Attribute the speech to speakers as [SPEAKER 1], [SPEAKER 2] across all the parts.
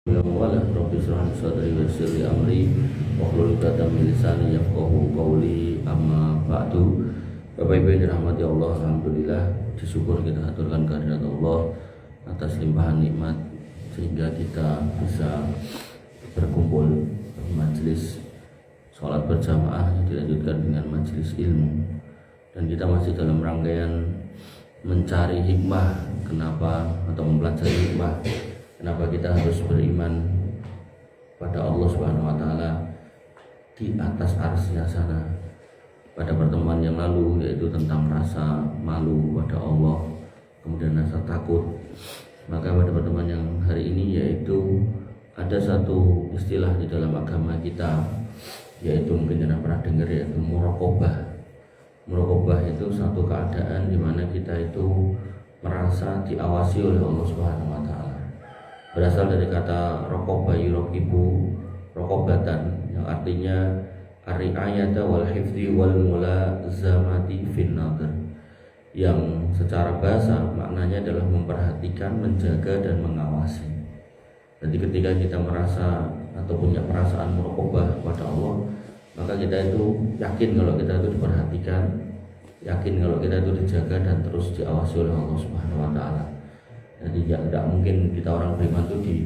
[SPEAKER 1] Wala rabbi shrah li sadri wa yassir li amri wahlul 'uqdatam min lisani yafqahu qawli amma ba'du. Bapak Ibu yang dirahmati Allah, alhamdulillah disyukur kita aturkan kehadirat Allah atas limpahan nikmat sehingga kita bisa berkumpul di majelis sholat berjamaah yang dilanjutkan dengan majelis ilmu, dan kita masih dalam rangkaian mencari hikmah kenapa atau mempelajari hikmah kenapa kita harus beriman pada Allah Subhanahu wa taala di atas arsy-Nya sana. Pada pertemuan yang lalu yaitu tentang rasa malu pada Allah, kemudian rasa takut. Maka pada pertemuan yang hari ini yaitu ada satu istilah di dalam agama kita, yaitu mungkin Anda pernah dengar, yaitu muraqabah. Muraqabah itu satu keadaan di mana kita itu merasa diawasi oleh Allah Subhanahu wa taala. Berasal dari kata raqaba yuraqibu raqabatan, yang artinya ar-ri'ayata wal hifdzi wal mulazamati fin nadhr, yang secara bahasa maknanya adalah memperhatikan, menjaga dan mengawasi. Jadi ketika kita merasa atau punya perasaan muraqabah pada Allah, maka kita itu yakin kalau kita itu diperhatikan, yakin kalau kita itu dijaga dan terus diawasi oleh Allah Subhanahu wa taala. Jadi tidak mungkin kita orang beriman itu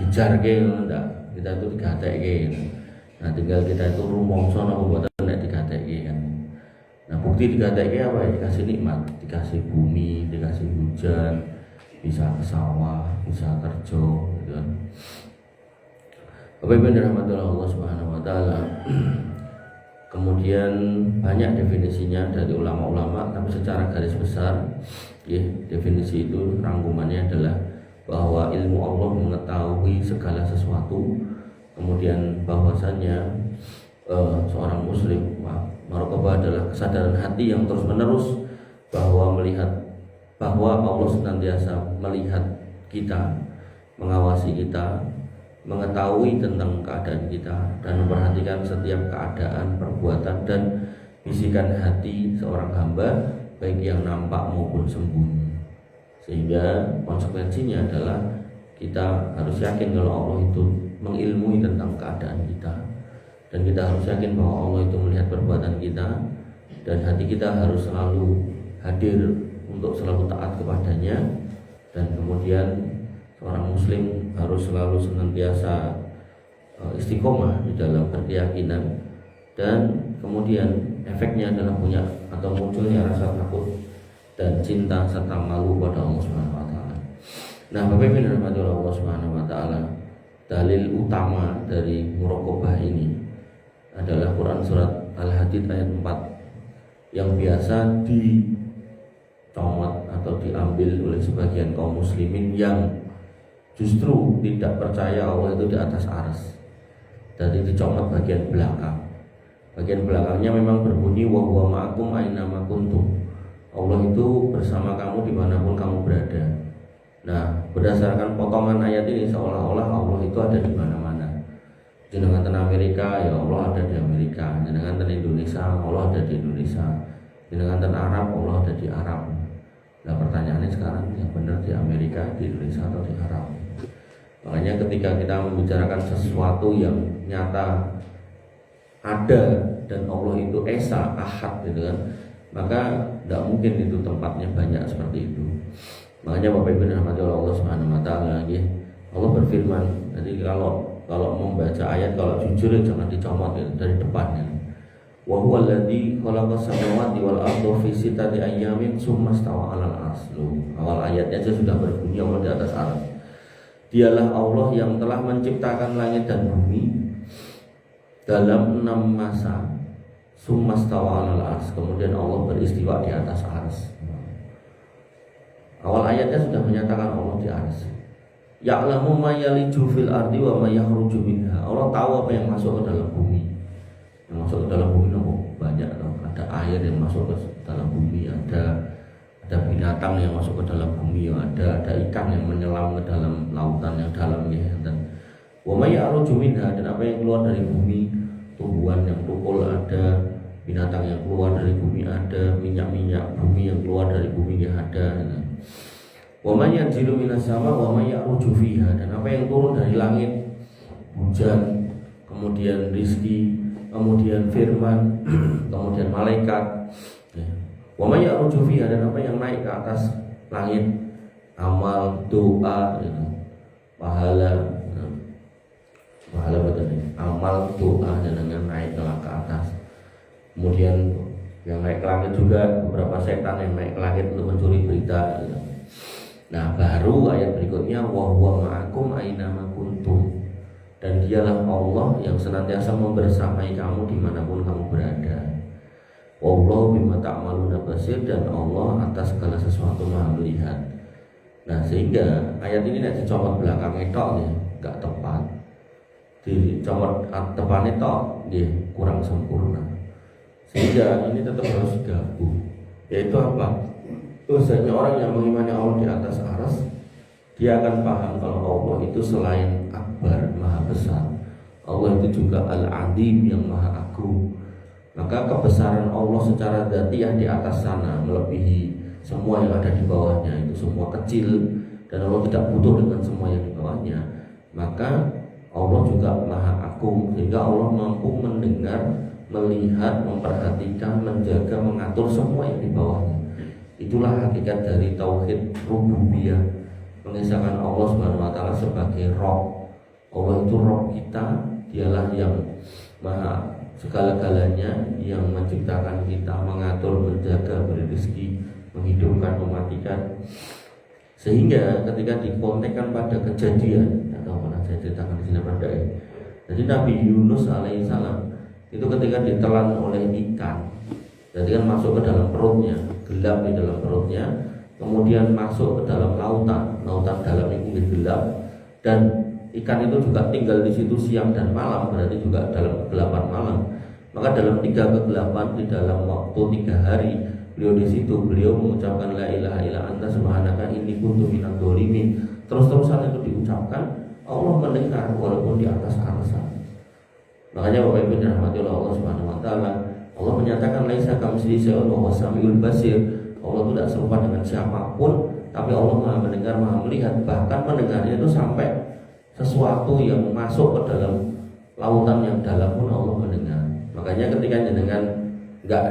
[SPEAKER 1] dijarke, enggak, kita itu digatekke. Nah, tinggal kita itu rumangsa napa mboten nek digatekke kan. Nah, bukti digatekke apa ya? Dikasih nikmat, dikasih bumi, dikasih hujan, bisa ke sawah, bisa kerja gitu kan. Bapak Ibu yang dirahmati Allah Subhanahu wa taala. Kemudian banyak definisinya dari ulama-ulama, tapi secara garis besar ya, definisi itu rangkumannya adalah bahwa ilmu Allah mengetahui segala sesuatu. Kemudian bahwasannya seorang muslim, muraqabah adalah kesadaran hati yang terus menerus bahwa Allah senantiasa melihat kita, mengawasi kita, mengetahui tentang keadaan kita, dan memperhatikan setiap keadaan, perbuatan dan bisikan hati seorang hamba, baik yang nampak maupun sembunyi. Sehingga konsekuensinya adalah kita harus yakin kalau Allah itu mengilmui tentang keadaan kita, dan kita harus yakin bahwa Allah itu melihat perbuatan kita, dan hati kita harus selalu hadir untuk selalu taat kepadanya. Dan kemudian seorang muslim harus selalu senantiasa istiqomah di dalam berkeyakinan, dan kemudian efeknya adalah punya atau munculnya rasa takut dan cinta serta malu pada Allah Subhanahu wa taala. Nah, Bapak Ibu yang dirahmati Allah Subhanahu wa taala, dalil utama dari muraqabah ini adalah Quran surat Al-Hadid ayat 4, yang biasa dicomot atau diambil oleh sebagian kaum muslimin yang justru tidak percaya Allah itu di atas arsy. Jadi dicomot bagian belakang. Bagian belakangnya memang berbunyi wa huwa ma'akum aina ma kuntum. Allah itu bersama kamu dimanapun kamu berada. Nah, berdasarkan potongan ayat ini seolah-olah Allah itu ada di mana-mana. Jenengan ten Amerika, ya Allah ada di Amerika. Jenengan ten Indonesia, Allah ada di Indonesia. Jenengan ten Arab, Allah ada di Arab. Nah, pertanyaannya sekarang yang benar di Amerika, di Indonesia atau di Arab? Makanya ketika kita membicarakan sesuatu yang nyata ada dan Allah itu esa, ahad gitu kan, maka tidak mungkin itu tempatnya banyak seperti itu. Makanya Bapak Ibu dirahmati Allah Subhanahu wa taala, ya, Allah berfirman. Jadi kalau membaca ayat, kalau jujur jangan dicomot ya, dari depannya. Wa huwa alladzi khalaqas samawati wal arda fi sittati ayyamin tsumma stawa 'alal 'arsy. Awal ayatnya saja sudah berbunyi Allah di atas arsy. Dialah Allah yang telah menciptakan langit dan bumi dalam 6 masa. Tsumma stawa 'alal 'arsy. Kemudian Allah beristiwa di atas arsy. Awal ayatnya sudah menyatakan Allah di arsy. Ya'lamu ma yaliju fil ardi wa ma yakhruju minha. Allah tahu apa yang masuk ke dalam bumi. Yang masuk ke dalam bumi banyak, ada air yang masuk ke dalam bumi, ada binatang yang masuk ke dalam bumi, ada ikan yang menyelam ke dalam lautan yang dalam ya, dan wa ma yakhruju minha, dan apa yang keluar dari bumi, tumbuhan yang tukul ada, binatang yang keluar dari bumi ada, minyak-minyak bumi yang keluar dari bumi ya ada. Wa may yanzilu minas sama wa may ya'ruju fiha, dan apa yang turun dari langit, hujan, kemudian rizki, kemudian firman, kemudian malaikat. Wa may ya'ruju fiha, dan apa yang naik ke atas langit, amal, doa, pahala betul, amal, doa, dan dengan naik ke atas. Kemudian yang naik ke langit juga beberapa setan yang naik ke langit untuk mencuri berita. Nah, baru ayat berikutnya, wa huwa ma'akum aina ma kuntum, dan dialah Allah yang senantiasa membersamai kamu dimanapun kamu berada. Wallahu bima ta'maluna basir, dan Allah atas segala sesuatu maha melihat. Nah, sehingga ayat ini nek dicomot belakang tok ya enggak tepat. Dicomot depannya tok ya kurang sempurna. Sehingga ini tetap harus digabung. Yaitu apa? Bahwasanya orang yang mengimani Allah di atas aras, dia akan paham kalau Allah itu selain akbar, maha besar, Allah itu juga al-adim, yang maha agung. Maka kebesaran Allah secara dzatiyah di atas sana melebihi semua yang ada di bawahnya, itu semua kecil, dan Allah tidak butuh dengan semua yang di bawahnya. Maka Allah juga maha agung, sehingga Allah mampu mendengar, melihat, memperhatikan, menjaga, mengatur semua yang di bawahnya. Itulah hakikat dari tauhid rububiyah, mengisahkan Allah Subhanahu wa taala sebagai Rabb. Allah itu Rabb kita, dialah yang maha segala-galanya, yang menciptakan kita, mengatur, menjaga, beri rezeki, menghidupkan, mematikan. Sehingga ketika dikontekkan pada kejadian, atau pernah saya ceritakan di sini pada ini. Jadi Nabi Yunus alaihissalam itu ketika ditelan oleh ikan, jadi kan masuk ke dalam perutnya, gelap di dalam perutnya, kemudian masuk ke dalam lautan dalam itu gelap, dan ikan itu juga tinggal di situ siang dan malam, berarti juga dalam kegelapan malam. Maka dalam 3 kegelapan, di dalam waktu 3 hari beliau di situ, beliau mengucapkan la ilaha illa anta subhanaka inni kuntu minadz dzalimin. Terus-terusan itu diucapkan, Allah mendengar walaupun di atas arsy. Makanya Bapak Ibu dirahmati oleh Allah Subhanahu wa taala, Allah menyatakan laisa kamitslihi syai'un wa huwas samiul basir. Allah tidak serupa dengan siapapun, tapi Allah Maha mendengar, Maha melihat. Bahkan mendengarnya itu sampai sesuatu yang masuk ke dalam lautan yang dalam pun Allah mendengar. Makanya ketika jenengan enggak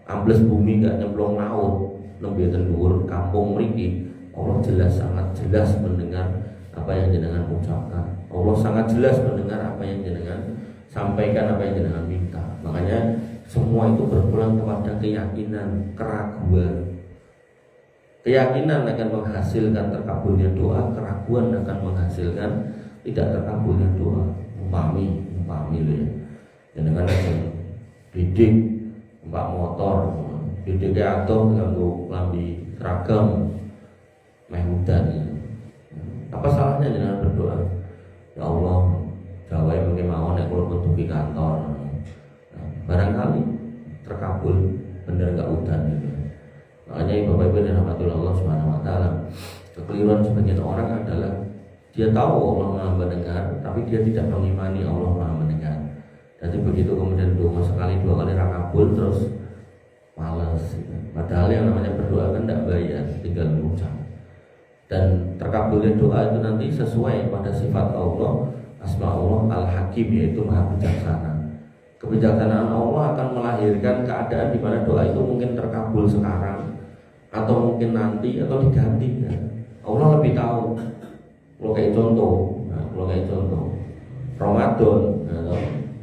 [SPEAKER 1] ambles bumi, enggak nyemplung laut, nembe tendur kampung mriki, Allah sangat jelas mendengar apa yang jenengan ucapkan. Allah sangat jelas mendengar apa yang jenengan sampaikan, apa yang jenengan minta. Makanya semua itu berpulang kepada keyakinan, keraguan. Keyakinan akan menghasilkan terkabulnya doa, keraguan akan menghasilkan tidak terkabulnya doa. Umpami ya. Jenengan bidik numpak motor, bidiknya atuh nganggo klambi seragam meh udan. Apa salahnya jenengan berdoa? Ya Allah, gawe mungkin mau nek kula kudu di kantor. Barangkali terkabul, bener enggak udan gitu. Makanya Bapak Ibu dirahmati Allah Subhanahu wa taala, kekeliruan sebagian orang adalah dia tahu Allah Maha mendengar, tapi dia tidak mengimani Allah Maha mendengar. Jadi begitu kemudian doa sekali 2 kali rakabul terus malas gitu. Padahal yang namanya berdoa kan tidak bayar, tinggal mengucap. Dan terkabulnya doa itu nanti sesuai pada sifat Allah, asma Allah Al-Hakim, yaitu Maha Bijaksana. Kebijaksanaan Allah akan melahirkan keadaan di mana doa itu mungkin terkabul sekarang, atau mungkin nanti, atau diganti ya. Allah lebih tahu. Kalau kayak contoh Ramadan,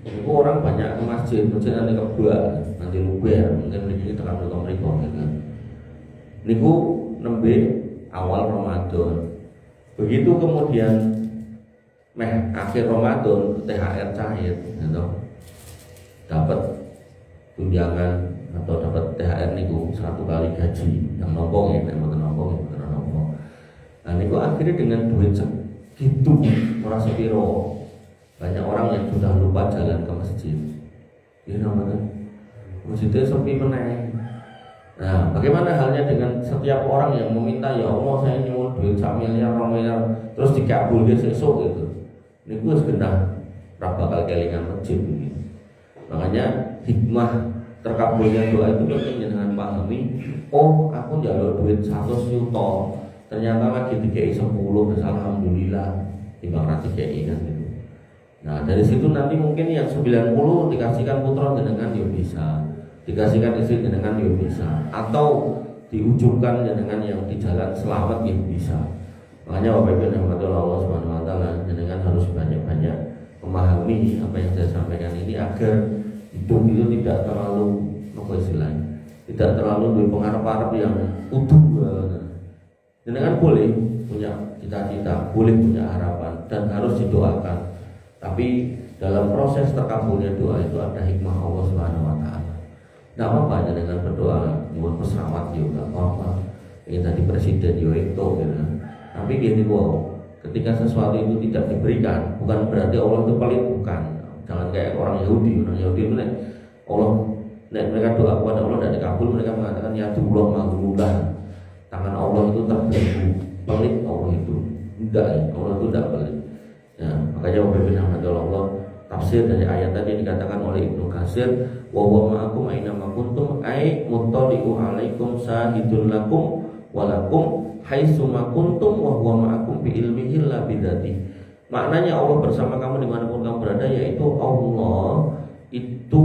[SPEAKER 1] itu orang banyak ke masjid nanti kedua, nanti luber, mungkin ini terlalu mereka kan. Niku nembe awal Ramadan. Begitu kemudian akhir Ramadan THR cair, gitu. Dapat tunjangan atau dapat THR niku 1 kali gaji yang nombong ya, nombong. Nah niku akhirnya dengan duit segitu merasa piro, banyak orang yang sudah lupa jalan ke masjid. Ya namanya masjidnya sepi meneng. Nah bagaimana halnya dengan setiap orang yang meminta, ya Allah saya nyuwun duit 1 miliar, 2 miliar, terus dikabul dia sesuk gitu. Niku wis genah ra bakal kelingan masjid gitu. Makanya hikmah terkabulnya doa itu penting dengan pahami. Oh, aku njaluk duit 100 juta, ternyata lagi dikei 10, alhamdulillah timbang ra dikei kan gitu. Nah dari situ nanti mungkin yang 90 dikasihkan putra jenengan ya bisa, dikasihkan istri jenengan ya bisa, atau diujungkan jenengan yang di jalan selamat ya bisa. Makanya Bapak Ibu yang dirahmati Allah Subhanahu wa taala, jenengan harus banyak-banyak memahami apa yang saya sampaikan ini agar hidup itu tidak terlalu apa istilahnya, tidak terlalu berpengaruh-pengaruh yang utuh. Jenengan boleh punya cita-cita, boleh punya harapan dan harus didoakan. Tapi dalam proses terkabulnya doa itu ada hikmah Allah Subhanahu wa taala. Enggak apa-apa dengan berdoa nyuwun pesawat yo enggak apa-apa. Ingin tadi presiden yo itu gitu. Tapi gini ketika sesuatu itu tidak diberikan, bukan berarti Allah itu pelit, bukan. Jangan kayak orang Yahudi itu nek Allah nek mereka doa kepada Allah tidak dikabul, mereka mengatakan ya Allah maghlullah. Tangan Allah itu terbelenggu, pelit Allah itu. Enggak, Allah itu tidak pelit. Ya, makanya Bapak Ibu Allah tafsir dari ayat tadi dikatakan oleh Ibnu Katsir, wa huwa ma'akum aina ma kuntum ay muttali'u 'alaikum sahidul lakum wa lakum haitsu ma kuntum wa huwa ma'akum bi ilmihi la bidzati. Maknanya Allah bersama kamu dimanapun kamu berada, yaitu Allah itu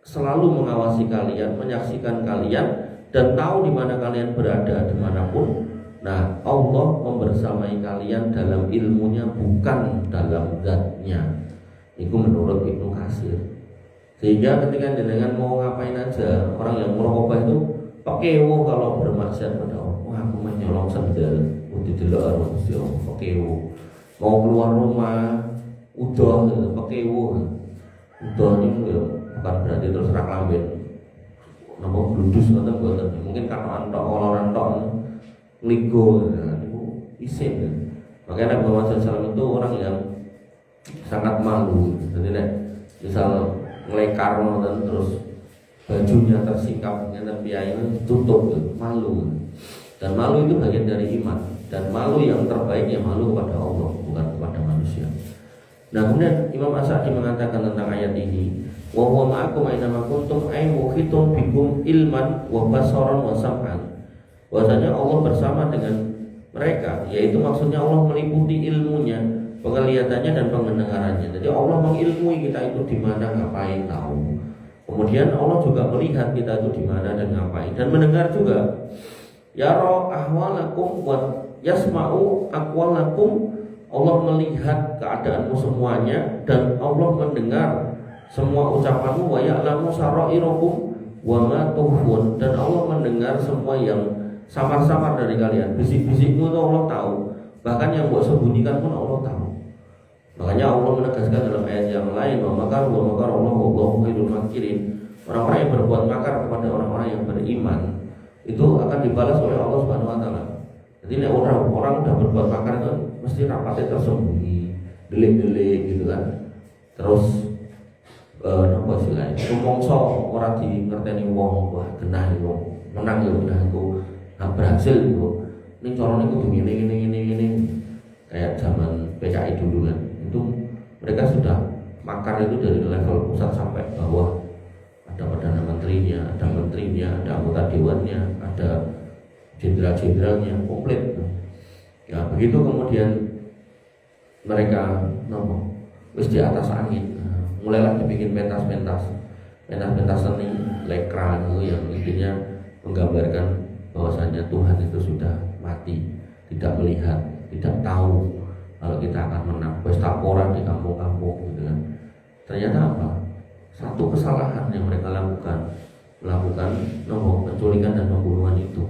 [SPEAKER 1] selalu mengawasi kalian, menyaksikan kalian dan tahu di mana kalian berada dimanapun. Nah, Allah membersamai kalian dalam ilmunya, bukan dalam zatnya. Itu menurut Ibnu Katsir. Sehingga ketika jenengan mau ngapain aja, orang yang merokok itu pakewo kalau bermaksiat pada Allah. Wah, aku mau nyolong sendal, udah delok Gusti Allah, pakewo. Mau keluar rumah, udah pakewo. Udah ini ya bukan berarti terus rak lamben. Nama bludus atau buatan. Mungkin karena antok orang antok ligo, itu isin. Makanya Nabi Muhammad SAW itu orang yang sangat malu. Jadi nek misal ngelekar dan terus bajunya tersikap dengan piai itu tutup, malu. Dan malu itu bagian dari iman. Dan malu yang terbaik ya malu kepada Allah, bukan kepada manusia. Nah kemudian Imam As-Sa'di mengatakan tentang ayat ini, wa huwa ma'akum aina ma kuntum ay muhitun bikum ilman wa basaran wa sam'an. Bahwasanya Allah bersama dengan mereka, yaitu maksudnya Allah meliputi ilmunya, penglihatannya dan pendengarannya. Jadi Allah mengilmui kita itu di mana, ngapain, tahu. Kemudian Allah juga melihat kita itu di mana dan ngapain, dan mendengar juga. Yara ahwalakum wa yasma'u aqwalakum. Allah melihat keadaanmu semuanya dan Allah mendengar semua ucapanmu. Wa ya'lamu sarairakum wa ma tuhfun. Dan Allah mendengar semua yang samar-samar dari kalian, bisik-bisikmu itu Allah tahu, bahkan yang buat sembunyikan pun Allah tahu. Makanya Allah menegaskan dalam ayat yang lain, wa makar Allah wallahu khairul makirin. Orang-orang yang berbuat makar kepada orang-orang yang beriman itu akan dibalas oleh Allah Subhanahu wa taala. Jadi orang udah berbuat makar itu mesti rapatnya tersembunyi, delik-delik gitu kan. Terus apa istilahnya? Rumongso ora di ngerteni wong, wah genah wong, menang ya genah iku. Nah, berhasil itu. Ini corone kudu ngene. Kayak zaman PKI dulu kan. Itu mereka sudah makar itu dari level pusat sampai bawah. Ada perdana menterinya, ada menterinya, ada anggota dewannya, ada jenderal-jenderalnya, komplit. Ya, begitu kemudian mereka wis di atas angin. Mulailah dibikin pentas-pentas seni, lekra itu yang intinya menggambarkan bahwasanya Tuhan itu sudah mati, tidak melihat, tidak tahu kalau kita akan menang. Pesta pora di kampung-kampung gitu kan. Ternyata apa? Satu kesalahan yang mereka melakukan penculikan dan pembunuhan itu.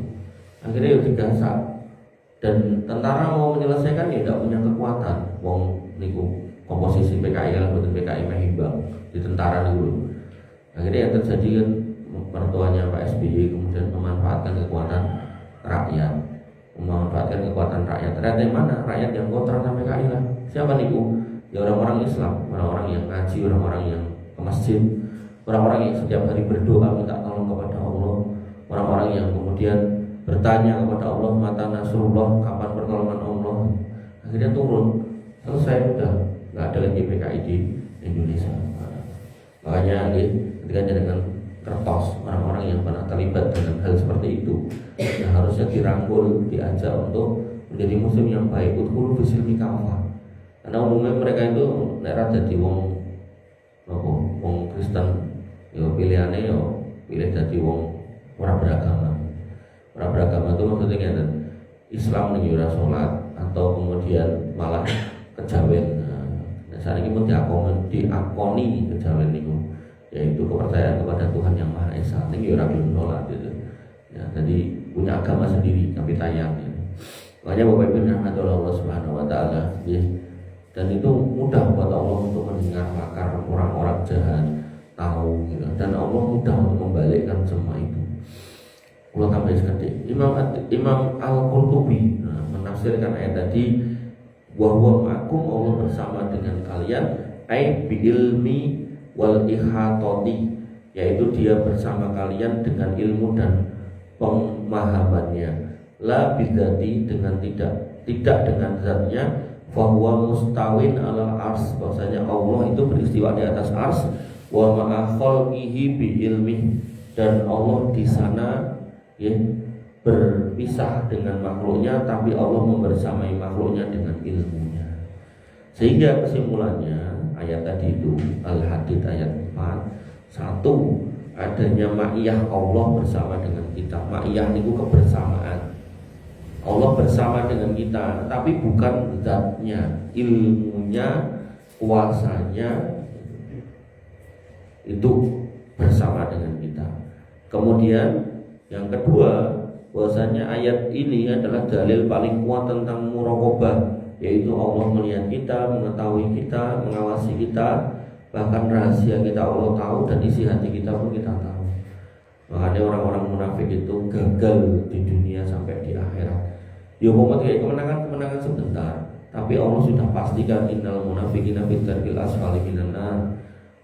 [SPEAKER 1] Akhirnya ya digasak. Dan tentara mau menyelesaikan ya tidak punya kekuatan. Wong niku komposisi PKI lah, betul PKI mehimbang di tentara dulu. Akhirnya yang terjadi kan mertuanya Pak SBY kemudian memanfaatkan kekuatan rakyat, Ternyata yang mana? Rakyat yang kontra sampai PKI lah. Siapa niku? Ya orang-orang Islam, orang-orang yang ngaji, orang-orang yang ke masjid, orang-orang yang setiap hari berdoa minta tolong kepada Allah, orang-orang yang kemudian bertanya kepada Allah, mata nasrullah, kapan pertolongan Allah. Akhirnya turun, selesai, udah nggak ada lagi PKI di Indonesia. Makanya ketika dengan kertas orang-orang orang yang pernah terlibat dengan hal seperti itu, ya harusnya dirangkul, diajak untuk menjadi muslim yang baik. Udkhulu fisilmi kafah. Karena umumnya mereka itu nek jadi wong Kristen, yo pilihane yo pilih jadi wong ora beragama. Ora beragama itu maksudnya ngeten. Islam ning ora salat atau kemudian malah kejawen. Nah, saat ini pun diakoni kejawen niku, yaitu kepercayaan kepada Tuhan yang Maha Esa. Ini ora belum sholat gitu. Ya, jadi punya agama sendiri tapi tayang. Ya. Makanya Bapak Ibu rahmatullah Allah Subhanahu wa taala, ya. Dan itu mudah buat Allah untuk mendengar makar orang-orang jahat, tahu gitu. Dan Allah mudah untuk membalikkan semua itu. Kalau tambah sekali, Imam Al-Qurtubi menafsirkan ayat tadi, bahwa ma'akum, Allah bersama dengan kalian, ai bi ilmi wal ihatoti, yaitu dia bersama kalian dengan ilmu dan pemahamannya, la bidzati, dengan tidak dengan zatnya, bahwa mustawin ala ars, bahwasanya Allah itu beristiwa di atas ars, wa ma'a khalqihi bi ilmi, dan Allah di sana ya, berpisah dengan makhluknya, tapi Allah membersamai makhluknya dengan ilmunya. Sehingga kesimpulannya ayat tadi itu Al-Hadid ayat 4, satu, adanya ma'iyah Allah bersama dengan kita. Ma'iyah itu kebersamaan, Allah bersama dengan kita, tapi bukan zatnya, ilmunya, kuasanya itu bersama dengan kita. Kemudian yang kedua, bahwasanya ayat ini adalah dalil paling kuat tentang muraqabah, yaitu Allah melihat kita, mengetahui kita, mengawasi kita, bahkan rahasia kita Allah tahu, dan isi hati kita pun kita tahu. Makanya orang-orang munafik itu gagal di dunia sampai di akhirat. Ya umat kayak kemenangan sebentar, tapi Allah sudah pastikan innal munafiqina fi dzarkil asfali minan nar.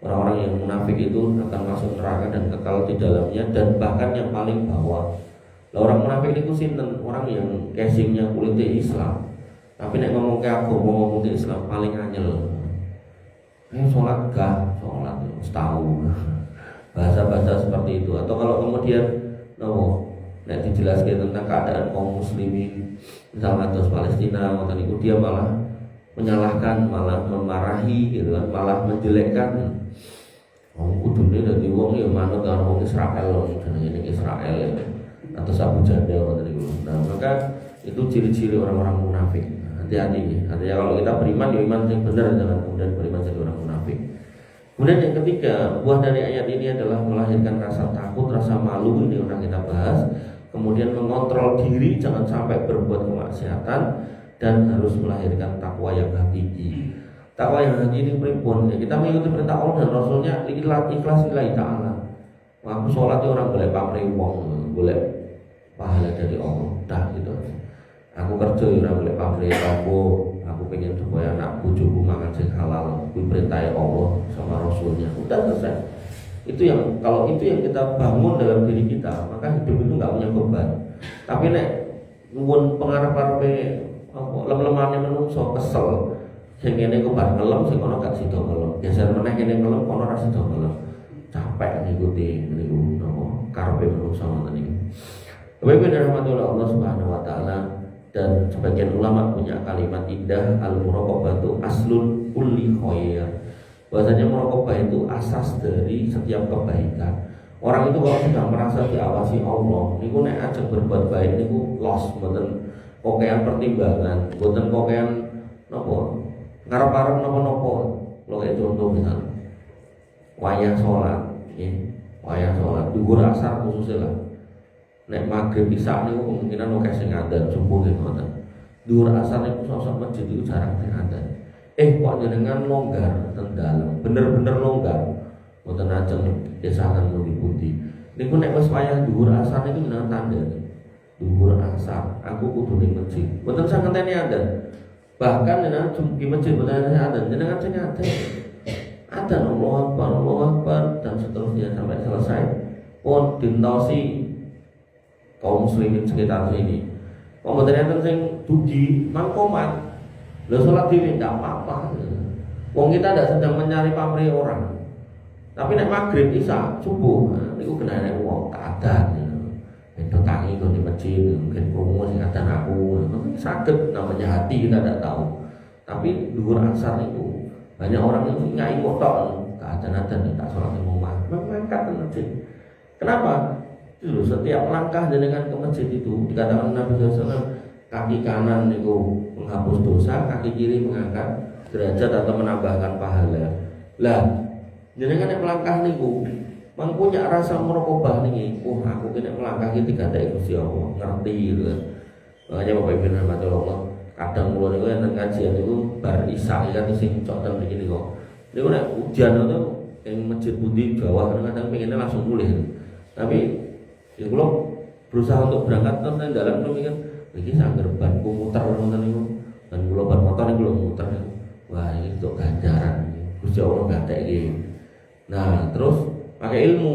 [SPEAKER 1] Orang-orang yang munafik itu akan masuk neraka dan kekal di dalamnya, dan bahkan yang paling bawah. Lah orang munafik itu sinten? Orang yang casingnya kulitnya Islam, tapi nek ngomong ke aku, ngomong ke Islam paling anyel. Sholat gak, sholat setahun. Bahasa-bahasa seperti itu. Atau kalau kemudian nek dijelaskan tentang keadaan kaum muslimin, misalnya terus Palestina, waktu itu dia malah menyalahkan, malah memarahi gitu kan, malah menjelekkan. Kudune dadi wong ya manut karo wong Israel, jenenge Israel ya. Atau Abu Jahal waktu itu. Nah, maka itu ciri-ciri orang-orang munafik. Hati-hati. Artinya kalau kita beriman, ya iman yang benar, jangan kemudian beriman jadi orang munafik. Kemudian yang ketiga, buah dari ayat ini adalah melahirkan rasa takut, rasa malu, ini udah kita bahas. Kemudian mengontrol diri, jangan sampai berbuat kemaksiatan, dan harus melahirkan takwa yang hakiki. Takwa yang hakiki ini pripun? Ya, kita mengikuti perintah Allah dan Rasulnya, ikhlas lillahi ta'ala. Aku sholat itu orang boleh pamrih wong, boleh pahala dari Allah, dah gitu. Aku kerja orang boleh pamrih aku pengen supaya anak bojoku makan sing halal, kuwi perintah Allah sama Rasulnya, udah selesai. Itu yang, kalau itu yang kita bangun dalam diri kita, maka hidup itu nggak punya beban. Tapi nek nuwun pengarep-arepe lem-lemane menungso kesel, sing ngene ku bar ngelem, sing kono gak sida ngelem, geser meneh kene ngelem, kono ra sida ngelem, capek ngikuti niku napa karepe menungso ngoten niku. Bapak-bapak rahmatullah Allah Subhanahu wa taala, dan sebagian ulama punya kalimat indah, al-muraqabatu aslun kulli khair. Bahwasanya muraqabah itu asas dari setiap kebaikan. Orang itu kalau sudah merasa diawasi Allah, niku nek ajeng berbuat baik niku los, mboten kokean pertimbangan, mboten kokean napa ngarep-arep napa-napa. Lho kayak contoh misal wayah salat, nggih. Wayah salat dhuwur asar khususnya lah. Nek maghrib isya niku kemungkinan oke sing ngadan subuh nggih ngoten. Dhuwur asar niku sosok masjid itu jarang sing ngadan. Kok jenengan longgar ten dalem, bener-bener longgar. Mboten ajeng desakan pundi-pundi. Niku nek wis wayah dhuwur asar niku jenengan tanda. Dhuwur asar, aku kudu ning masjid. Mboten sak ngenteni adan. Bahkan jenengan di masjid mboten ana adan, jenengan sing ngadan. Adan Allahu Akbar dan seterusnya sampai selesai. Pun dintosi kaum muslimin sekitar sini. Kok mboten enten sing dugi mangkomat. Lho salat dhewe ndak apa-apa. Wong kita tidak sedang mencari pamrih orang. Tapi nek maghrib isya subuh niku kena nek wong taatan. Itu tangi kalau di masjid mungkin promo sing adan aku sakit namanya hati kita tidak tahu. Tapi dhuwur asar itu banyak orang yang nyai kok tok taatan tak sholat di rumah mangkat ke masjid. Kenapa? Itu setiap langkah jenengan ke masjid itu dikatakan Nabi SAW, kaki kanan itu menghapus dosa, kaki kiri mengangkat derajat atau menambahkan pahala. Lah jenengan yang melangkah niku mang punya rasa merokobah nih, aku kena melangkah ketika ada Gusti Allah, ngerti gitu kan. Makanya Bapak Ibu rahmati Allah, kadang mulai itu yang kajian itu bar isya kan sing cok teng begini kok. Niku nek hujan itu yang masjid putih Jawa kadang pengennya langsung mulih. Tapi ya kula berusaha untuk berangkat terus nang dalan kula mikir iki sangger banku muter ngoten niku. Dan kula ban motor niku lho muter. Wah, ini untuk ganjaran. Gusti Allah gatek iki. Nah, terus pakai ilmu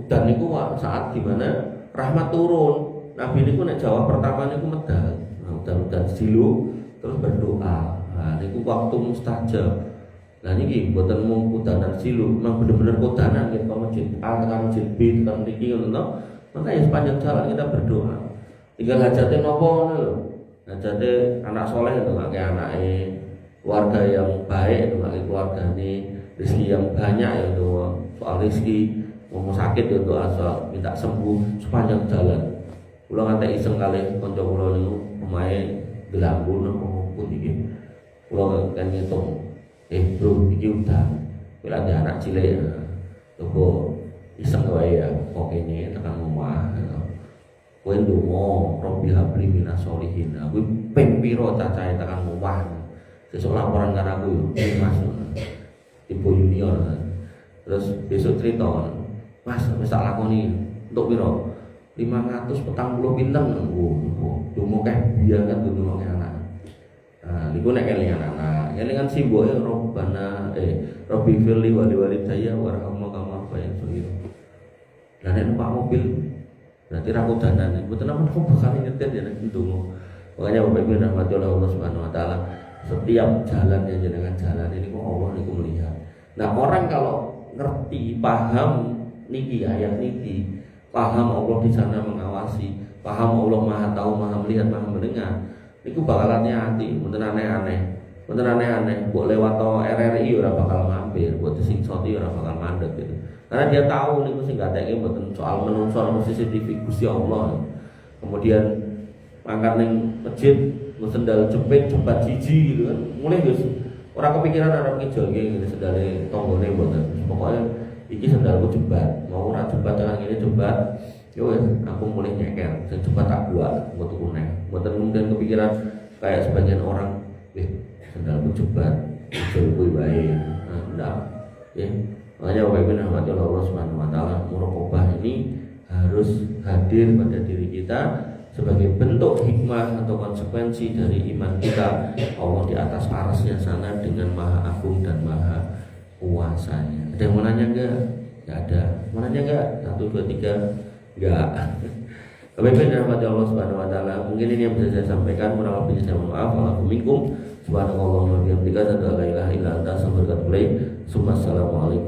[SPEAKER 1] udan niku saat dimana rahmat turun. Nabi niku nek jawab pertama niku medal. Nah, udan silu terus berdoa. Nah, niku waktu mustajab. Nah niki mboten mung udanan silu, memang bener-bener udanan gitu masjid A tekan masjid B tekan mriki ngono to. Maka ya sepanjang jalan kita berdoa. Tinggal hajate napa ngono lho. Hajate anak soleh itu kayak anake, keluarga yang baik itu kayak keluargane, rezeki yang banyak ya itu soal rezeki, mau sakit ya doa soal minta sembuh sepanjang jalan. Kula ngantek iseng kalih kanca kula niku omahe Gelanggu napa pun iki. Kula kan ngitung, bro iki udah kowe ada anak cilik ya. Coba iseng wae ya pokoknya tekan omah. Kowe ndonga Robbi habli minas sholihin. Kuwi ping pira cacahe tekan omah. Sesuk laporan karo aku yo, Mas. Ibu junior. Terus besok cerita, Mas wis tak lakoni untuk pira? 540 pinten ngono. Cuma kae biar kan dununge anak. Nah, niku nek kelingan anak, kelingan simboke Robbana Robbi firli wali walidayya warhamna kama rabbayani. Lah nek numpak mobil berarti ra kodanan, mboten napa bakal nyetir ya nek ndonga. Makanya Bapak Ibu rahmati Allah Subhanahu wa taala, setiap jalan yang jenengan jalan ini kok Allah niku melihat. Nah, orang kalau ngerti, paham niki ayat niki, paham Allah di sana mengawasi, paham Allah Maha tahu, Maha melihat, Maha mendengar. Iku bakalannya hati, mboten aneh-aneh. Mboten aneh-aneh, mbok lewat RRI ora bakal mampir, mbok disincsoti ora bakal mandek gitu. Karena dia tahu niku sing gateke mboten soal menungso nang CCTV Gusti Allah. Kemudian mangkat ning masjid, nggo sendal jepit jebat jiji gitu kan. Mulai Gus, ora kepikiran arep ngejolke ngene sendale tanggane mboten. Pokoknya iki sendalku jebat, mau ora jebat tekan ngene jebat. Yo aku mulai nyeker, sing jebat tak buat mbok tuku neh. Mboten mungkin kepikiran kayak sebagian orang, sendalku jebat, jolku wae. Nah, ndak. Ya. Makanya Bapak Ibu rahmati Allah Subhanahu wa taala, muraqabah ini harus hadir pada diri kita sebagai bentuk hikmah atau konsekuensi dari iman kita. Allah di atas arasnya sana dengan maha agung dan maha kuasanya. Ada yang mau nanya enggak? Enggak ada. Mau nanya enggak? 1, 2, 3. Enggak. Bapak Ibu rahmati Allah Subhanahu wa taala, mungkin ini yang bisa saya sampaikan. Kurang lebihnya saya mohon maaf. Waalaikumsalam. Subhanallah wa bihamdika, la ilaha illa anta, astaghfiruka wa atubu ilaik. Assalamualaikum.